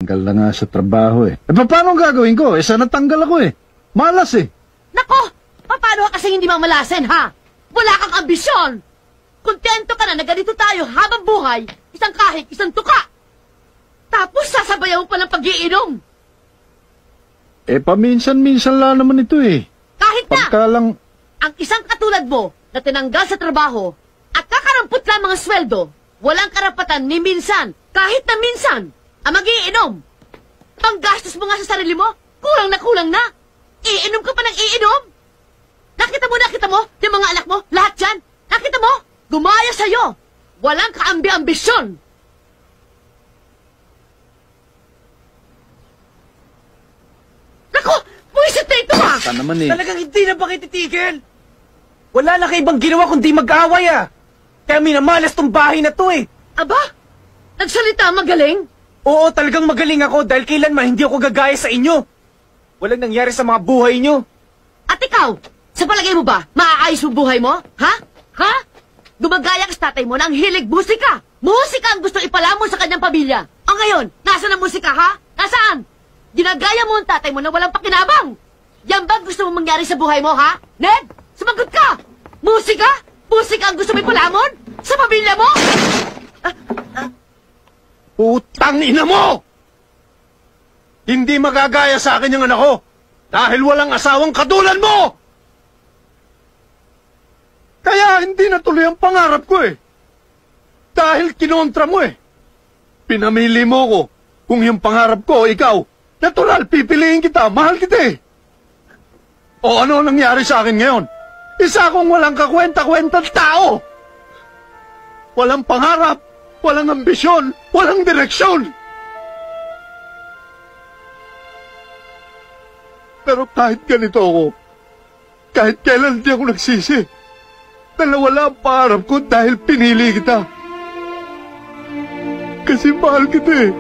Tanggal na nga sa trabaho eh. Paano ang gagawin ko? Sana natanggal ako eh. Malas eh. Nako! Paano ka kasi hindi mamalasin, ha? Wala kang ambisyon! Kontento ka na ganito tayo habang buhay, isang kahig, isang tuka! Tapos sasabayaw pa ng pag-iinom! Paminsan-minsan lang naman ito eh. Kahit na! Pagka lang... Ang isang katulad mo na tinanggal sa trabaho at kakarampot lang mga sweldo, walang karapatan ni minsan, kahit na minsan, ang mag-iinom. Panggastos mo nga sa sarili mo, kulang na. Iinom ka pa ng iinom. Nakita mo, yung mga anak mo, lahat yan. Nakita mo, gumaya sa'yo. Walang kaambi-ambisyon. Naku, buwisit na ito ha! Saan naman eh? Talagang hindi na ba titigil? Wala na kayo ibang ginawa kundi mag-away ah. Kaya minamalas tong bahay na to eh. Aba, nagsalita magaling? Oo, talagang magaling ako dahil kailanman hindi ako gagaya sa inyo. Walang nangyari sa mga buhay nyo. At ikaw, sa palagay mo ba, maaayos mo buhay mo? Ha? Ha? Gumagaya ka sa tatay mo na ang hilig musika. Musika ang gusto ipalamon sa kanyang pamilya. Ang ngayon, nasaan ang musika ha? Nasaan? Ginagaya mo ang tatay mo na walang pakinabang. Yan ba gusto mo mangyari sa buhay mo ha? Ned, sumagot ka! Musika? Musika ang gusto mo ipalamon? Sa pamilya mo? Putang ina mo! Hindi magagaya sa akin yung anak ko dahil walang asawang katulad mo! Kaya hindi natuloy ang pangarap ko eh. Dahil kinontra mo eh. Pinamili mo ko. Kung yung pangarap ko, ikaw, natural, pipiliin kita, mahal kita eh. O ano nangyari sa akin ngayon? Isa akong walang kakwenta-kwentang tao. Walang pangarap, walang ambisyon, walang direksyon. Pero kahit ganito ako, kahit kailan di ako nagsisi, na nawala ang pangarap ko dahil pinili kita. Kasi mahal kita eh.